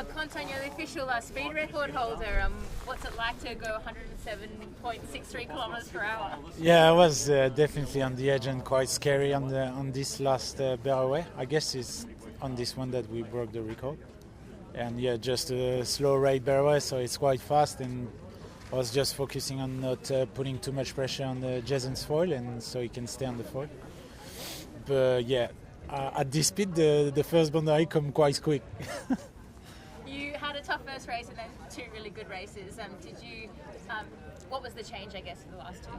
Quentin, you're the official speed record holder. What's it like to go 107.63 kilometers per hour? Yeah, I was definitely on the edge and quite scary on this last barroway. I guess it's on this one that we broke the record. And yeah, just a slow rate barroway, so it's quite fast, and I was just focusing on not putting too much pressure on the Jason's foil, and so he can stay on the foil. But yeah, at this speed, the first boundary come quite quick. You had a tough first race and then two really good races. What was the change, I guess, for the last two?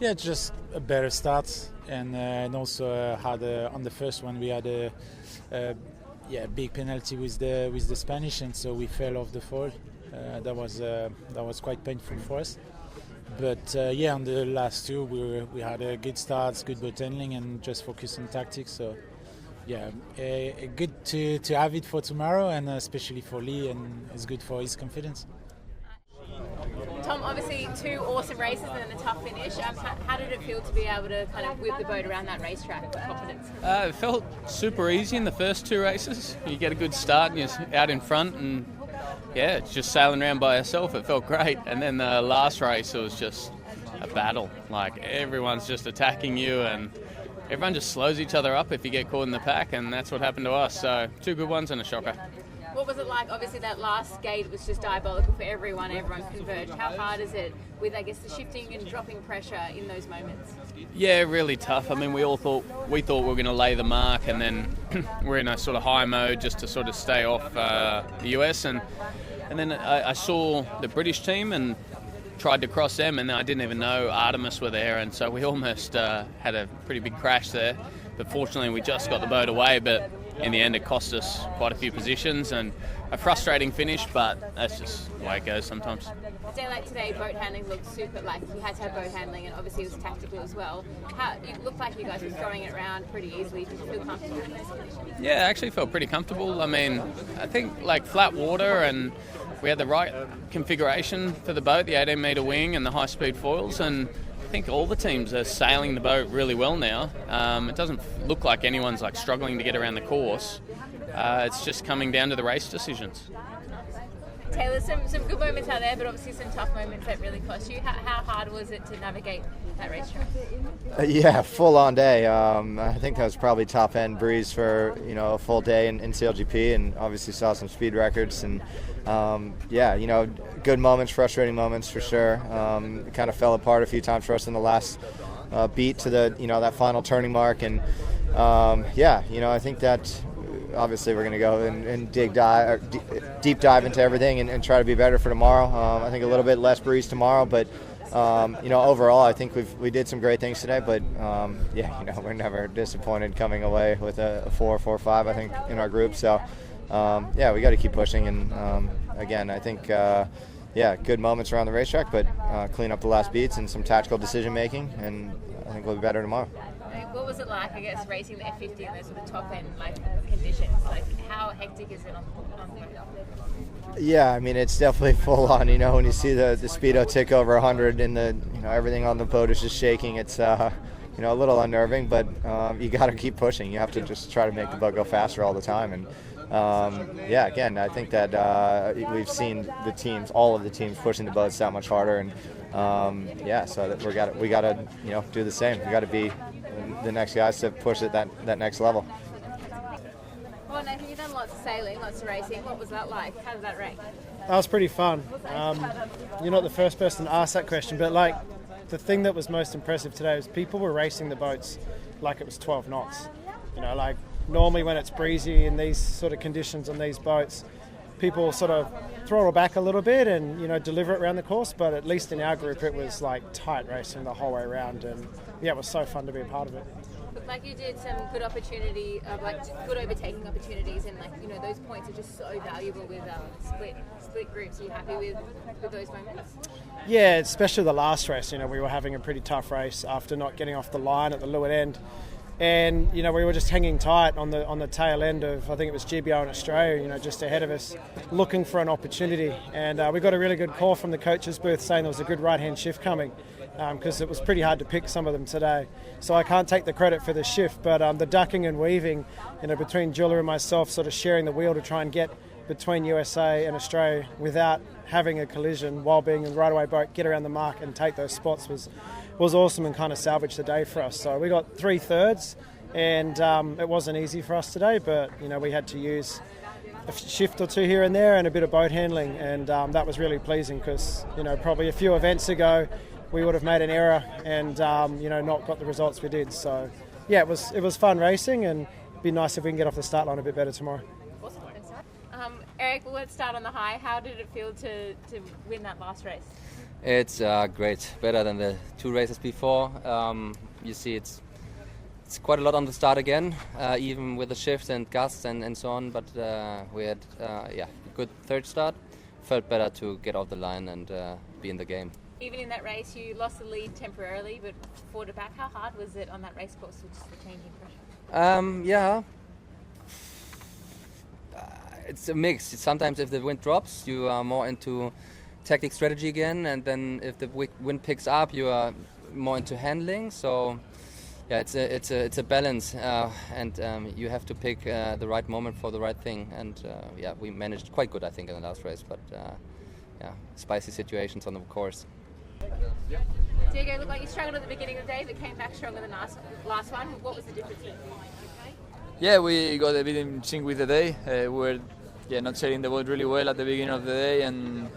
Yeah, just a better start, and also had on the first one we had a big penalty with the Spanish, and so we fell off the foil. That was quite painful for us. But on the last two we had a good start, good boat handling, and just focus on tactics. So yeah, good to have it for tomorrow, and especially for Lee, and it's good for his confidence. Tom, obviously two awesome races and then a tough finish. How did it feel to be able to kind of whip the boat around that racetrack with confidence? It felt super easy in the first two races. You get a good start and you're out in front, and yeah, it's just sailing around by yourself. It felt great. And then the last race, it was just a battle. Like, everyone's just attacking you, and everyone just slows each other up if you get caught in the pack, and that's what happened to us. So two good ones and a shocker. What was it like? Obviously that last gate was just diabolical for everyone converged. How hard is it with, I guess, the shifting and dropping pressure in those moments? Yeah, really tough. I mean, we thought we were going to lay the mark, and then we're in a sort of high mode just to sort of stay off the US, and then I saw the British team and tried to cross them, and I didn't even know Artemis were there, and so we almost had a pretty big crash there. But fortunately we just got the boat away, but in the end it cost us quite a few positions and a frustrating finish, but that's just the way it goes sometimes. A day like today, boat handling looked super, like you had to have boat handling, and obviously it was tactical as well. It looked like you guys were throwing it around pretty easily. Did you feel comfortable in those conditions? Yeah, I actually felt pretty comfortable. I mean, I think like flat water, and we had the right configuration for the boat, the 18-metre wing and the high-speed foils, and I think all the teams are sailing the boat really well now. It doesn't look like anyone's like struggling to get around the course. It's just coming down to the race decisions. Taylor, some good moments out there, but obviously some tough moments that really cost you. How hard was it to navigate that racetrack? Yeah, full on day. I think that was probably top end breeze for a full day in SailGP, and obviously saw some speed records, and good moments, frustrating moments for sure. It kind of fell apart a few times for us in the last beat to the that final turning mark, and I think that obviously we're going to go and deep dive into everything and try to be better for tomorrow. I think a little bit less breeze tomorrow, but overall I think we did some great things today, but we're never disappointed coming away with a 4-4-5 I think in our group. So we got to keep pushing, and again I think good moments around the racetrack, but clean up the last beats and some tactical decision making, and I think we'll be better tomorrow. What was it like, I guess, racing the F50 in those sort of top end conditions? Like, how hectic is it on the boat? Yeah, I mean, it's definitely full on. When you see the speedo tick over 100 and the everything on the boat is just shaking, it's a little unnerving. But you got to keep pushing. You have to just try to make the boat go faster all the time. And again, I think that we've seen all of the teams pushing the boats that much harder, and so that we got to do the same. We got to be the next guys to push it that next level. Well, Nathan, you've done lots of sailing, lots of racing. What was that like? How did that rank? That was pretty fun. You're not the first person to ask that question, but the thing that was most impressive today was people were racing the boats like it was 12 knots. Normally when it's breezy in these sort of conditions on these boats, people sort of throttle back a little bit and deliver it around the course, but at least in our group it was like tight racing the whole way around, and it was so fun to be a part of it. Looked like you did some good opportunity, good overtaking opportunities, and those points are just so valuable with split groups. Are you happy with those moments? Yeah, especially the last race. We were having a pretty tough race after not getting off the line at the leeward end. And we were just hanging tight on the tail end of, I think it was GBO in Australia, just ahead of us, looking for an opportunity. And we got a really good call from the coach's booth saying there was a good right-hand shift coming, because it was pretty hard to pick some of them today. So I can't take the credit for the shift, but the ducking and weaving, between Julia and myself, sort of sharing the wheel to try and get between USA and Australia without having a collision while being in the right away boat, get around the mark and take those spots was awesome and kind of salvaged the day for us. So we got 3/3 and it wasn't easy for us today, but we had to use a shift or two here and there and a bit of boat handling, and that was really pleasing because probably a few events ago we would have made an error and not got the results we did. So yeah, it was fun racing, and it'd be nice if we can get off the start line a bit better tomorrow. Awesome. Eric, well, let's start on the high. How did it feel to win that last race? It's great, better than the 2 races before. You see it's quite a lot on the start again, even with the shifts and gusts and so on, but we had a good third start. Felt better to get off the line and be in the game. Even in that race, you lost the lead temporarily, but fought it back. How hard was it on that race course with just the changing pressure? It's a mix. Sometimes if the wind drops, you are more into tactic strategy again, and then if the wind picks up, you are more into handling. So yeah, it's a balance, and you have to pick the right moment for the right thing. And we managed quite good, I think, in the last race. But spicy situations on the course. Diego, looked like you struggled at the beginning of the day, but came back stronger than last one. What was the difference? Yeah, we got a bit in sync with the day. We were not setting the boat really well at the beginning of the day, and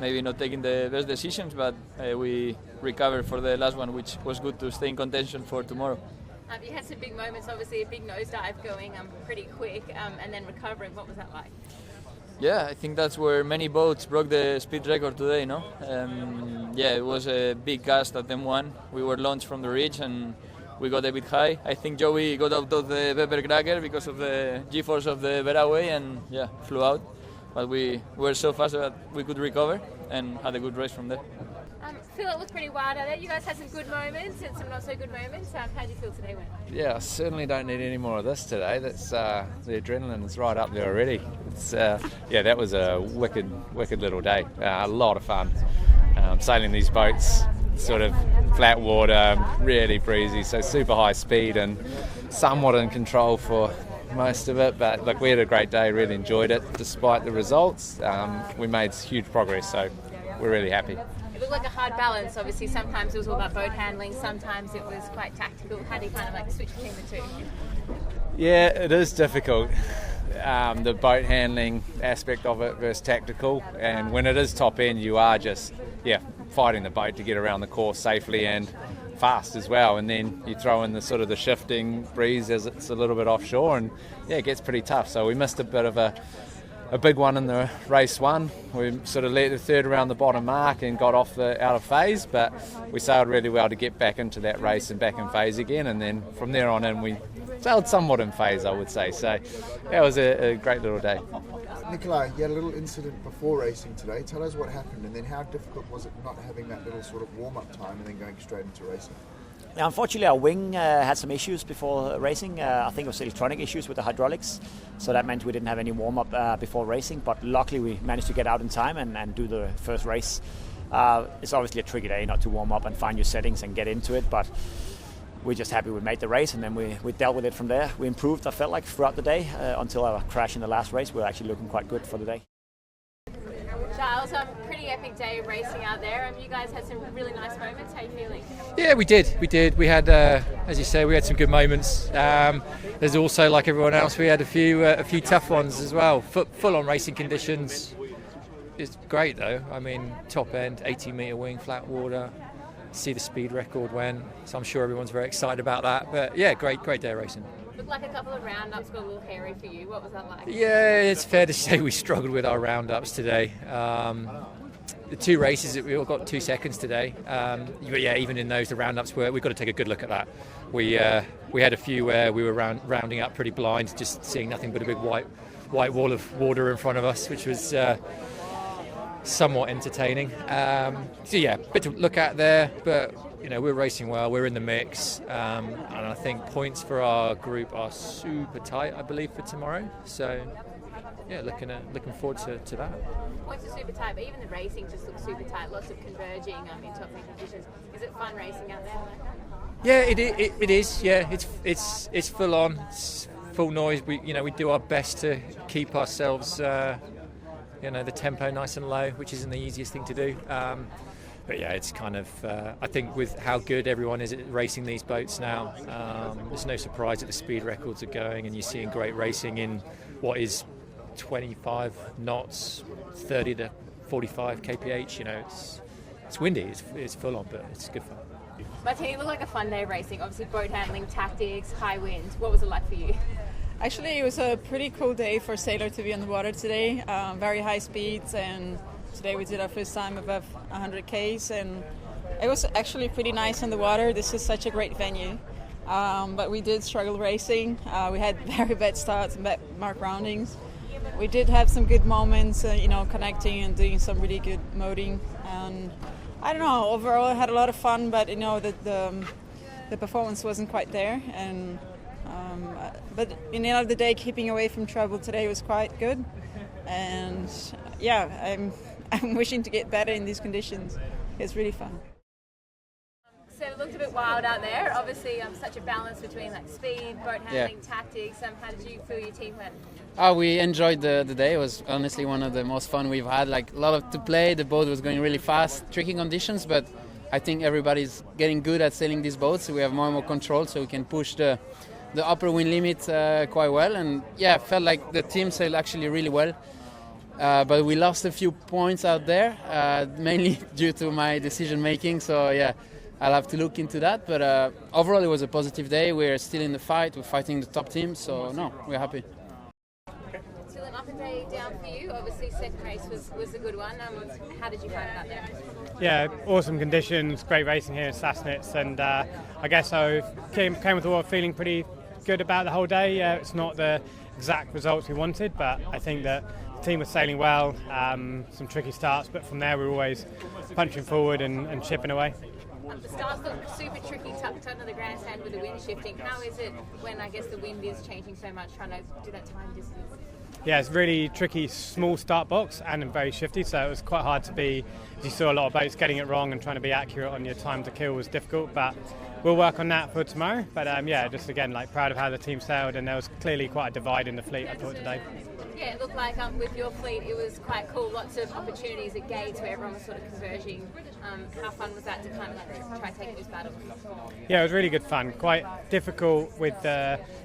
maybe not taking the best decisions, but we recovered for the last one, which was good to stay in contention for tomorrow. You had some big moments, obviously a big nosedive going pretty quick, and then recovering. What was that like? Yeah, I think that's where many boats broke the speed record today, no? It was a big gust at M1. We were launched from the ridge and we got a bit high. I think Joey got out of the pepper cracker because of the G-force of the Veraway and flew out. But we were so fast that we could recover and had a good race from there. Phil, it looked pretty wild out there. You guys had some good moments and some not so good moments. How did you feel today? Yeah, I certainly don't need any more of this today. That's the adrenaline is right up there already. It's that was a wicked little day. A lot of fun. Sailing these boats, sort of flat water, really breezy, so super high speed and somewhat in control for most of it. But look, we had a great day, really enjoyed it. Despite the results, we made huge progress, so we're really happy. It looked like a hard balance. Obviously, sometimes it was all about boat handling, sometimes it was quite tactical. How do you kind of switch between the two? Yeah, it is difficult. The boat handling aspect of it versus tactical, and when it is top end, you are just fighting the boat to get around the course safely and fast as well, and then you throw in the sort of the shifting breeze as it's a little bit offshore, and it gets pretty tough. So we missed a bit of a big one in the race one. We sort of let the third around the bottom mark and got off out of phase, but we sailed really well to get back into that race and back in phase again, and then from there on in we sailed somewhat in phase, I would say. So that was a great little day. Nicolai, you had a little incident before racing today. Tell us what happened, and then how difficult was it not having that little sort of warm-up time and then going straight into racing? Unfortunately, our wing had some issues before racing. I think it was electronic issues with the hydraulics, so that meant we didn't have any warm-up before racing, but luckily we managed to get out in time and do the first race. It's obviously a tricky day not to warm up and find your settings and get into it, but we're just happy we made the race, and then we dealt with it from there. We improved, I felt like, throughout the day until our crash in the last race. We were actually looking quite good for the day. Giles, pretty epic day of racing out there. You guys had some really nice moments. How are you feeling? Yeah, we did. We had, as you say, we had some good moments. There's also, like everyone else, we had a few tough ones as well. Full-on racing conditions. It's great though. I mean, top end, 80-metre wing, flat water. See the speed record went, so I'm sure everyone's very excited about that. But yeah, great day of racing. Looked like a couple of roundups got a little hairy for you. What was that like? Yeah, it's fair to say we struggled with our roundups today. The two races, we all got 2 seconds today. But yeah, even in those, the roundups we've got to take a good look at that. We had a few where we were rounding up pretty blind, just seeing nothing but a big white wall of water in front of us, which was somewhat entertaining. So yeah, bit to look at there, but we're racing well, we're in the mix, and I think points for our group are super tight, I believe, for tomorrow. So yeah, looking forward to that. Points are super tight, but even the racing just looks super tight. Lots of converging in top end conditions. Is it fun racing out there? Yeah, it is. Yeah, it's full on. It's full noise. We do our best to keep ourselves, the tempo nice and low, which isn't the easiest thing to do. But yeah, it's kind of, I think with how good everyone is at racing these boats now, there's no surprise that the speed records are going, and you're seeing great racing in what is 25 knots, 30 to 45 kph. It's windy, it's full on, but it's good fun. Martine, it looked like a fun day of racing. Obviously, boat handling, tactics, high winds. What was it like for you? Actually, it was a pretty cool day for Sailor to be on the water today. Very high speeds, and today we did our first time above 100 Ks, and it was actually pretty nice on the water. This is such a great venue. But we did struggle racing. We had very bad starts and bad mark roundings. We did have some good moments, connecting and doing some really good moding. And I don't know, overall I had a lot of fun, but the performance wasn't quite there. And but in the end of the day, keeping away from trouble today was quite good. And yeah, I'm wishing to get better in these conditions. It's really fun. So it looked a bit wild out there. Obviously, such a balance between speed, boat handling, tactics. How did you feel your team went? We enjoyed the day. It was honestly one of the most fun we've had. A lot to play. The boat was going really fast, tricky conditions, but I think everybody's getting good at sailing these boats. So we have more and more control, so we can push the upper wind limit quite well. And yeah, felt like the team sailed actually really well. But we lost a few points out there, mainly due to my decision making. So yeah, I'll have to look into that. But overall, it was a positive day. We're still in the fight. We're fighting the top team. So no, we're happy. Still an up and day down for you. Obviously, second race was a good one. How did you find it out there? Yeah, awesome conditions, great racing here in Sassnitz, and I guess I came with the water feeling pretty good about the whole day. It's not the exact results we wanted, but I think that the team was sailing well, some tricky starts, but from there we were always punching forward and chipping away. The starts look super tricky, tucked under the grandstand with the wind shifting. How is it when I guess the wind is changing so much, trying to do that time distance? Yeah, it's really tricky, small start box and very shifty, so it was quite hard to be, as you saw a lot of boats getting it wrong and trying to be accurate on your time to kill was difficult, but we'll work on that for tomorrow. But just again, proud of how the team sailed, and there was clearly quite a divide in the fleet, I thought, today. Yeah, it looked like with your fleet it was quite cool, lots of opportunities at gates where everyone was sort of converging. How fun was that to kind of try taking those battles? Yeah, it was really good fun. Quite difficult with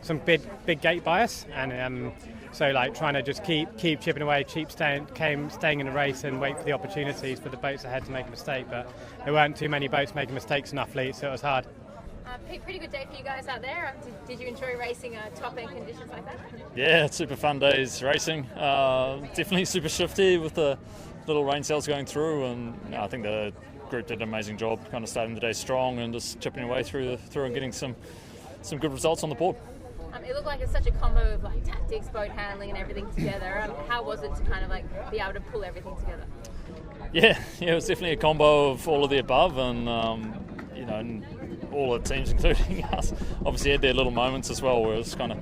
some big gate bias, and so trying to just keep chipping away, staying in the race and wait for the opportunities for the boats ahead to make a mistake. But there weren't too many boats making mistakes in our fleet, so it was hard. Pretty good day for you guys out there. Did you enjoy racing top end conditions like that? Yeah, super fun days racing. Definitely super shifty with the little rain sails going through, and I think the group did an amazing job kind of starting the day strong and just chipping away through and getting some good results on the board. It looked like it's such a combo of tactics, boat handling and everything together. How was it to kind of be able to pull everything together? Yeah, it was definitely a combo of all of the above, and and all the teams, including us, obviously had their little moments as well where it was kind of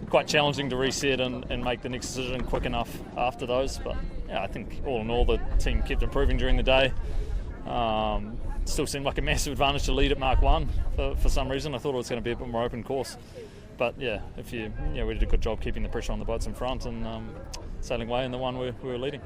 quite challenging to reset and make the next decision quick enough after those. But yeah, I think all in all the team kept improving during the day. Still seemed like a massive advantage to lead at Mark 1 for some reason. I thought it was going to be a bit more open course. But yeah, we did a good job keeping the pressure on the boats in front and sailing away in the one we were leading.